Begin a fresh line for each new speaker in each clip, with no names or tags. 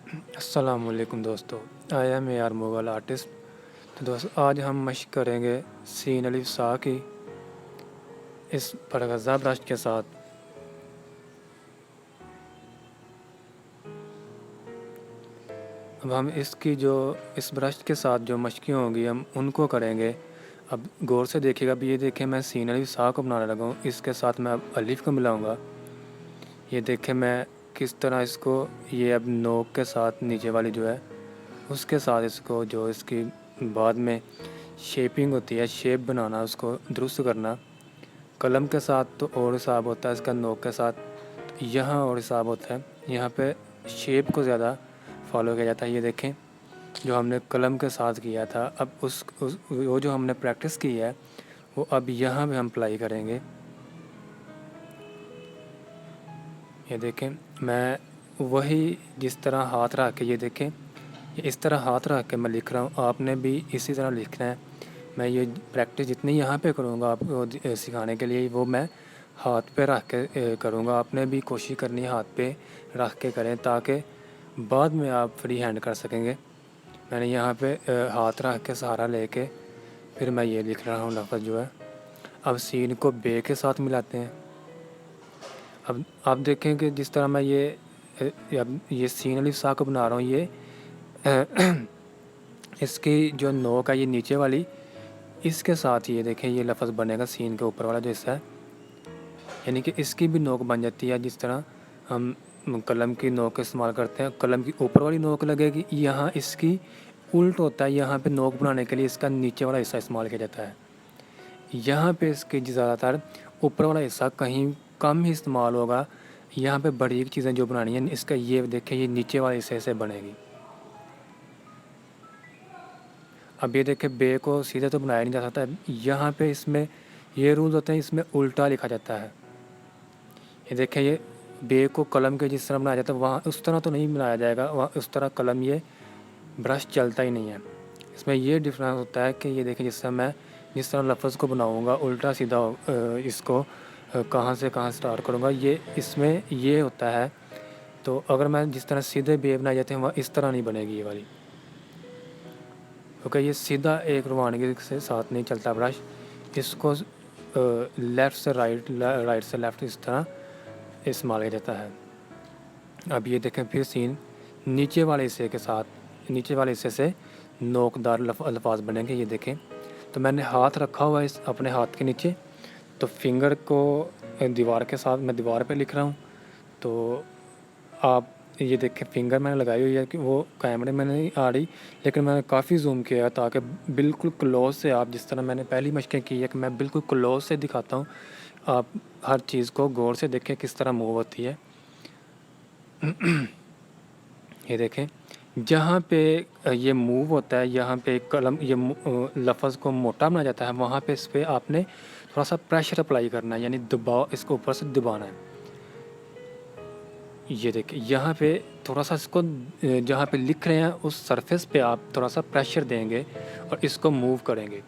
अस्सलामुअलैकुम दोस्तों, I am A R Mughal artist. तो दोस्तों आज हम मशक करेंगे सीन अलिफ सा की इस बरगज़ा ब्रश के साथ। अब हम इस ब्रश के साथ जो मशक़ें होंगी हम उनको करेंगे। अब गौर से देखिएगा। अब ये देखें मैं सीन अलिफ सा को बनाने लगा हूँ, इसके साथ मैं अब अलिफ को मिलाऊँगा। ये देखें मैं किस तरह इसको ये अब नोक के साथ नीचे वाली जो है उसके साथ इसको जो इसकी बाद में शेपिंग होती है, शेप बनाना, उसको दुरुस्त करना। कलम के साथ तो और हिसाब होता है, इसका नोक के साथ तो यहाँ और हिसाब होता है। यहाँ पे शेप को ज़्यादा फॉलो किया जाता है। ये देखें जो हमने कलम के साथ किया था, अब वो जो हमने प्रैक्टिस की है वो अब यहाँ पे हम अप्लाई करेंगे। ये देखें मैं वही जिस तरह हाथ रख के, ये देखें इस तरह हाथ रख के मैं लिख रहा हूँ, आपने भी इसी तरह लिखना है। मैं ये प्रैक्टिस जितनी यहाँ पे करूँगा आपको सिखाने के लिए, वो मैं हाथ पे रख के करूँगा। आपने भी कोशिश करनी है हाथ पे रख के करें ताकि बाद में आप फ्री हैंड कर सकेंगे। मैंने यहाँ पे हाथ रख के सहारा लेके फिर मैं ये लिख रहा हूँ लफ्ज़ जो है। अब सीन को बे के साथ मिलाते हैं। अब आप देखें कि जिस तरह मैं ये सीन अलिफ सा को बना रहा हूँ, ये इसकी जो नोक है ये नीचे वाली, इसके साथ ये देखें ये लफ्ज़ बनेगा सीन के ऊपर वाला जो हिस्सा है, यानी कि इसकी भी नोक बन जाती है। जिस तरह हम कलम की नोक इस्तेमाल करते हैं, कलम की ऊपर वाली नोक लगेगी, यहाँ इसकी उल्ट होता है। यहाँ पे नोक बनाने के लिए इसका नीचे वाला हिस्सा इस्तेमाल किया जाता है। यहाँ पे इसकी ज़्यादातर ऊपर वाला हिस्सा कहीं कम ही इस्तेमाल होगा। यहाँ पे बारीक चीज़ें जो बनानी है इसका ये देखें ये नीचे वाले हिस्से से बनेगी। अब ये देखें बे को सीधे तो बनाया नहीं जा सकता, यहाँ पे इसमें ये रूल्स होते हैं, इसमें उल्टा लिखा जाता है। ये देखें ये बे को कलम के जिस तरह बनाया जाता है वहाँ उस तरह तो नहीं बनाया जाएगा, वहाँ उस तरह कलम ये ब्रश चलता ही नहीं है। इसमें ये डिफरेंस होता है कि ये देखें जिस तरह लफ्ज़ को बनाऊँगा उल्टा सीधा इसको कहाँ से कहाँ स्टार्ट करूँगा, ये इसमें ये होता है। तो अगर मैं जिस तरह सीधे बे बनाए जाते हैं वहाँ इस तरह नहीं बनेगी ये वाली, क्योंकि ये सीधा एक रवानगी से साथ नहीं चलता ब्रश। इसको लेफ़्ट से राइट, राइट से लेफ़्ट इस तरह इस्तेमाल किया जाता है। अब ये देखें फिर सीन नीचे वाले हिस्से के साथ, नीचे वाले हिस्से से नोकदार अल्फाज बनेंगे। ये देखें तो मैंने हाथ रखा हुआ है इस अपने हाथ के नीचे, तो फिंगर को दीवार के साथ मैं दीवार पे लिख रहा हूँ। तो आप ये देखें फिंगर मैंने लगाई हुई है कि वो कैमरे में नहीं आ रही, लेकिन मैंने काफ़ी जूम किया है ताकि बिल्कुल क्लोज से आप, जिस तरह मैंने पहली मशक़ें की है कि मैं बिल्कुल क्लोज से दिखाता हूँ, आप हर चीज़ को गौर से देखें किस तरह मूव होती है। ये देखें जहाँ पे ये मूव होता है, यहाँ पे कलम ये लफ्ज़ को मोटा बनाया जाता है, वहाँ पे इस पर आपने थोड़ा सा प्रेशर अप्लाई करना है, यानी दबाव, इसको ऊपर से दबाना है। ये देखिए यहाँ पे थोड़ा सा इसको जहाँ पे लिख रहे हैं उस सरफेस पे आप थोड़ा सा प्रेशर देंगे और इसको मूव करेंगे।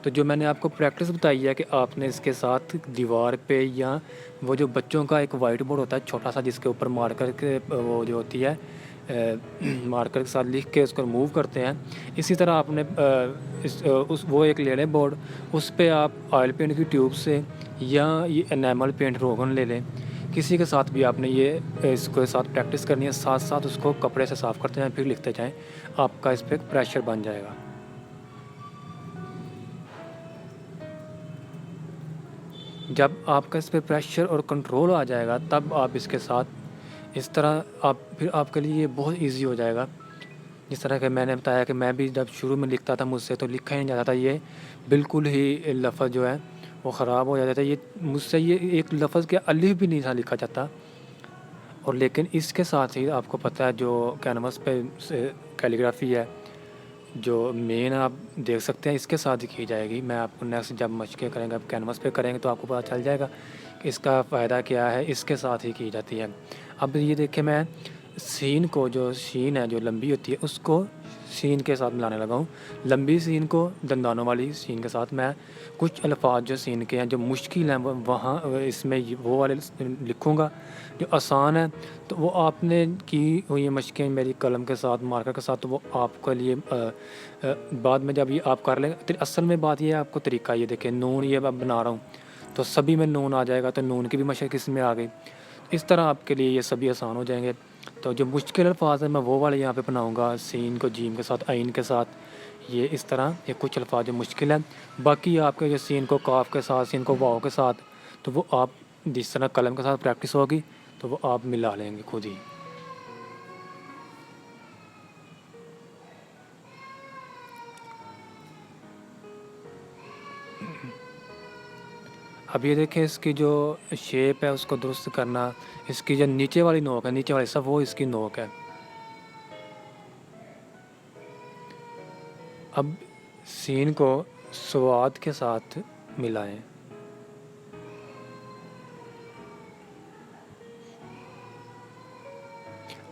तो जो मैंने आपको प्रैक्टिस बताई है कि आपने इसके साथ दीवार पे या वो जो बच्चों का एक वाइट बोर्ड होता है छोटा सा जिसके ऊपर मार्कर के वो जो होती है मार्कर के साथ लिख के उसको मूव करते हैं, इसी तरह आपने उस वो एक ले लें बोर्ड, उस पे आप ऑयल पेंट की ट्यूब से या ये एनामल पेंट रोगन ले लें, किसी के साथ भी आपने ये इसको साथ प्रैक्टिस करनी है, साथ साथ उसको कपड़े से साफ़ करते जाएँ फिर लिखते जाएँ, आपका इस पर प्रेशर बन जाएगा। जब आपका इस पे प्रेशर और कंट्रोल आ जाएगा तब आप इसके साथ इस तरह आप फिर आपके लिए ये बहुत ईजी हो जाएगा। जिस तरह कि मैंने बताया कि मैं भी जब शुरू में लिखता था मुझसे तो लिखा ही नहीं जाता था, ये बिल्कुल ही लफ्ज़ जो है वो ख़राब हो जाता था। ये मुझसे ये एक लफ्ज़ के अलिफ भी नहीं था लिखा जाता। और लेकिन इसके साथ ही आपको पता है जो कैनवस पे कैलीग्राफी है जो मेन आप देख सकते हैं इसके साथ ही की जाएगी। मैं आपको नेक्स्ट जब मशक़ें करेंगे, आप कैनवस पे करेंगे तो आपको पता चल जाएगा कि इसका फ़ायदा क्या है, इसके साथ ही की जाती है। अब ये देखिए मैं सीन को, जो शीन है जो लंबी होती है उसको सीन के साथ मिलाने लगा हूँ। लंबी सीन को दंदानों वाली सीन के साथ मैं कुछ अल्फाज जो सीन के हैं जो मुश्किल हैं वहाँ इसमें वो वाले लिखूँगा। जो आसान है तो वो आपने की हुई मशक़ें मेरी कलम के साथ मार्कर के साथ, तो वो आपके लिए बाद में जब ये आप कर लेंगे तो असल में बात ये है, आपको तरीका ये देखें, नून ये मैं बना रहा हूँ तो सभी में नून आ जाएगा, तो नून की भी मशक़ इसमें आ गई। इस तरह आपके लिए ये सभी आसान हो जाएंगे। तो जो मुश्किल अल्फाज हैं मैं वो वाले यहाँ पे बनाऊँगा, सीन को जीम के साथ, आइन के साथ। ये इस तरह ये कुछ अल्फाज जो मुश्किल हैं। बाकी आपके जो सीन को काफ के साथ, सीन को वाव के साथ, तो वो आप जिस तरह कलम के साथ प्रैक्टिस होगी तो वो आप मिला लेंगे खुद ही। अब ये देखें, इसकी जो शेप है उसको दुरुस्त करना, इसकी जो नीचे वाली नोक है, नीचे वाली सब वो इसकी नोक है। अब सीन को स्वाद के साथ मिलाएं।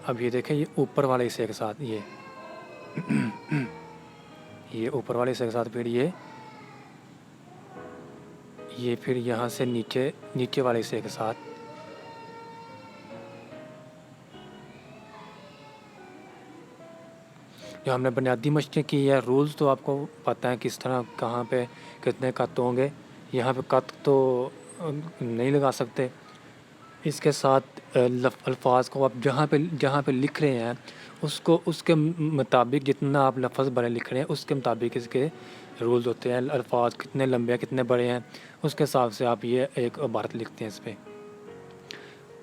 अब ये देखें, ये ऊपर वाले हिस्से के साथ ये ऊपर वाले हिस्से के साथ फिर ये फिर यहाँ से नीचे वाले हिस्से के साथ। जो हमने बुनियादी मशक़ें की है, रूल्स तो आपको पता है किस तरह कहाँ पे कितने कत होंगे। यहाँ पे कत तो नहीं लगा सकते। इसके साथ अल्फाज को आप जहाँ पे लिख रहे हैं उसके मुताबिक जितना आप लफ्ज़ बड़े लिख रहे हैं उसके मुताबिक इसके रूल्स होते हैं। अल्फाज कितने लंबे हैं, कितने बड़े हैं, उसके हिसाब से आप ये एक इबारत लिखते हैं इस पे।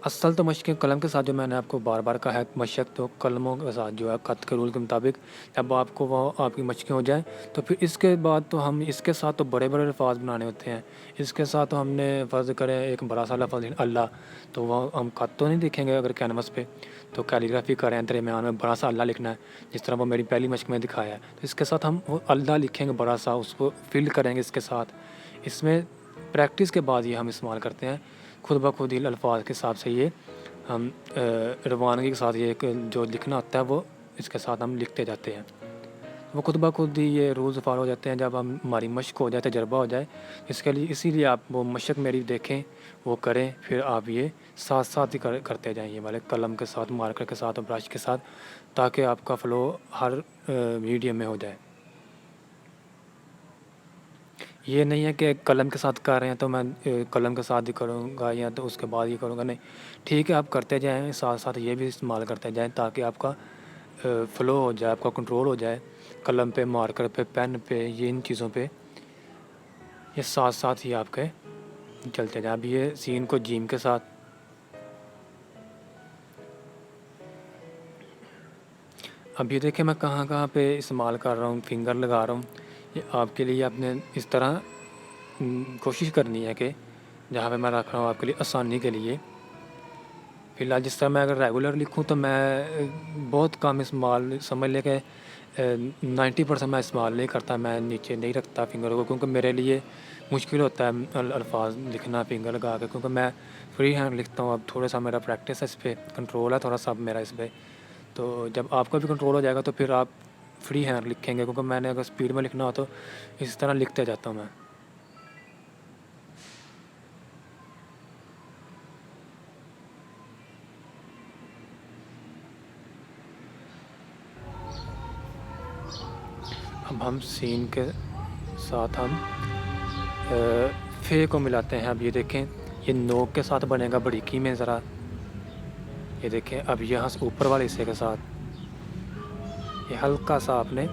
असल तो मशक़ें कलम के साथ जो मैंने आपको बार बार कहा है, मशक़ तो कलमों के साथ जो है ख़त के रूल के मुताबिक जब आपको वो आपकी मशक़ें हो जाएँ तो फिर इसके बाद तो हम इसके साथ तो बड़े बड़े अल्फाज बनाने होते हैं। इसके साथ तो हमने फ़र्ज़ करें एक बड़ा सा लफ्ज़ अल्लाह, तो वह हम ख़त तो नहीं देखेंगे अगर कैनवस पे, तो कैलीग्राफी करें दरमियान में बड़ा सा अल्लाह लिखना है, जिस तरह वो मेरी पहली मशक़ में दिखाया है। तो इसके साथ हम वो अल्लाह लिखेंगे बड़ा सा, उसको फिल करेंगे इसके साथ। इसमें प्रैक्टिस के बाद ये हम इस्तेमाल करते हैं। खुद ब खुद ही अल्फाज के हिसाब से ये हम रवानगी के साथ ये एक जो लिखना होता है वो इसके साथ हम लिखते जाते हैं। वो खुद ब खुद ही ये रूल्स फॉलो हो जाते हैं जब हमारी मशक़ हो जाए, तजर्बा हो जाए। इसके लिए इसीलिए आप वो मशक़ मेरी देखें, वो करें, फिर आप ये साथ साथ ही करते जाएँ, ये वाले कलम के साथ, मार्कर के साथ और ब्रश के साथ, ताकि आपका फ़्लो हर मीडियम में हो जाए। ये नहीं है कि कलम के साथ कर रहे हैं तो मैं कलम के साथ ही करूँगा या तो उसके बाद ही करूँगा, नहीं। ठीक है, आप करते जाएँ, साथ साथ ये भी इस्तेमाल करते जाएँ ताकि आपका फ़्लो हो जाए, आपका कंट्रोल हो जाए कलम पे, मार्कर पे, पेन पे, ये इन चीज़ों पे ये साथ साथ ही आपके चलते जाएँ। अब ये सीन को जीम के साथ, अब ये देखें मैं कहाँ कहाँ पे इस्तेमाल कर रहा हूँ, फिंगर लगा रहा हूँ। ये आपके लिए आपने इस तरह कोशिश करनी है कि जहाँ पे मैं रख रहा हूँ आपके लिए आसानी के लिए। फ़िलहाल जिस तरह मैं अगर रेगुलर लिखूँ तो मैं बहुत कम इस्तेमाल, समझ लें कि 90% मैं इस्तेमाल नहीं करता, मैं नीचे नहीं रखता फिंगर को, क्योंकि मेरे लिए मुश्किल होता है अल्फाज लिखना फिंगर लगा के, क्योंकि मैं फ्री हैंड लिखता हूँ। अब थोड़ा सा मेरा प्रैक्टिस है इस पर, कंट्रोल है थोड़ा सा अब मेरा इस पर। तो जब आपका भी कंट्रोल हो जाएगा तो फिर आप फ्री हैंड लिखेंगे, क्योंकि मैंने अगर स्पीड में लिखना हो तो इस तरह लिखते जाता हूँ मैं। अब हम सीन के साथ हम फे को मिलाते हैं। अब ये देखें, ये नोक के साथ बनेगा बारीकी में ज़रा, ये देखें। अब यहाँ से ऊपर वाले हिस्से के साथ ये हल्का सा आपने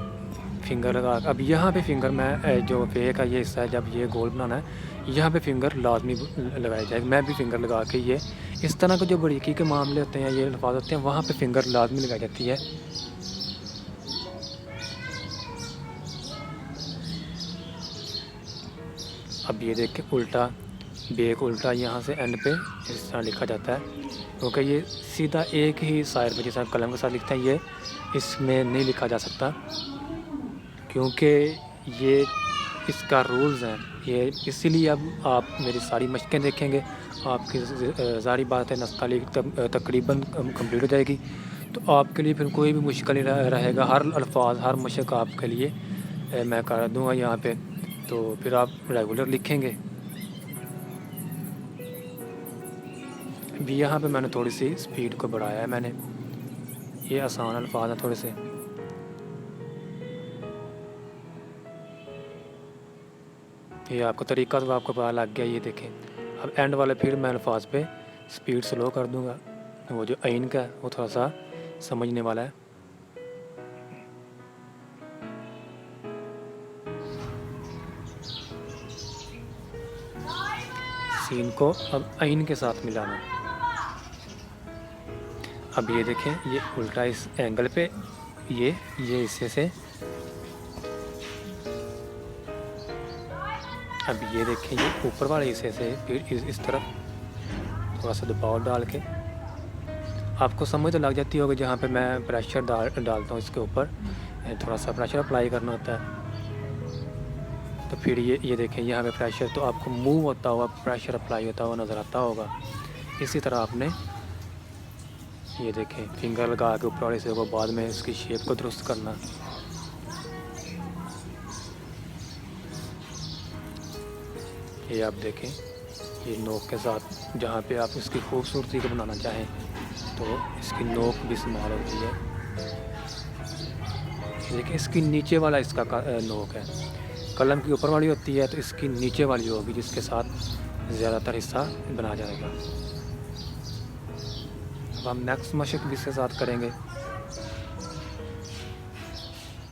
फिंगर लगा, अब यहाँ पे फिंगर मैं जो फे का ये हिस्सा है, जब ये गोल बनाना है यहाँ पे फिंगर लाजमी लगाया जाएगा। मैं भी फिंगर लगा के ये इस तरह के जो बारीकी के मामले होते हैं, ये अल्फाज होते हैं, वहाँ पे फिंगर लाजमी लगाई जाती है। अब ये देखें, उल्टा बेक उल्टा यहाँ से एंड पे इस तरह लिखा जाता है, क्योंकि ये सीधा एक ही साइड पे जैसा कलम के साथ लिखते हैं ये इसमें नहीं लिखा जा सकता, क्योंकि ये इसका रूल्स हैं ये। इसीलिए अब आप मेरी सारी मशक़ें देखेंगे, आपकी सारी बातें नस्तालीक तकरीबन कंप्लीट हो जाएगी। तो आपके लिए फिर कोई भी मुश्किल नहीं रहेगा। हर अल्फाज, हर मशक आपके लिए मैं कर दूँगा यहाँ पे, तो फिर आप रेगुलर लिखेंगे। अभी यहाँ पे मैंने थोड़ी सी स्पीड को बढ़ाया है मैंने। ये आसान अल्फाज हैं थोड़े से। ये आपको तरीका तो आपको पता लग गया। ये देखें, अब एंड वाले फिर मैं अल्फाज पे स्पीड स्लो कर दूँगा। वो जो आइन का है वो थोड़ा सा समझने वाला है। सीन को अब आइन के साथ मिलाना। अब ये देखें, ये उल्टा इस एंगल पे, ये हिस्से से। अब ये देखें, ये ऊपर वाले हिस्से से फिर इस तरफ थोड़ा सा दबाव डाल के आपको समझ तो लग जाती होगी। जहाँ पे मैं प्रेशर डालता हूँ इसके ऊपर, थोड़ा सा प्रेशर अप्लाई करना होता है। तो फिर ये देखें, यहाँ पे प्रेशर तो आपको मूव होता हुआ, प्रेशर अप्लाई होता हुआ नज़र आता होगा। इसी तरह आपने ये देखें फिंगर लगा के ऊपर वाले हिस्से को बाद में इसकी शेप को दुरुस्त करना। ये आप देखें, ये नोक के साथ जहाँ पे आप इसकी खूबसूरती को बनाना चाहें तो इसकी नोक भी इस्तेमाल होती है। देखिए, इसकी नीचे वाला इसका नोक है, कलम की ऊपर वाली होती है तो इसकी नीचे वाली होगी, जिसके साथ ज़्यादातर हिस्सा बना जाएगा। अब हम नेक्स्ट मशक भी इसके साथ करेंगे।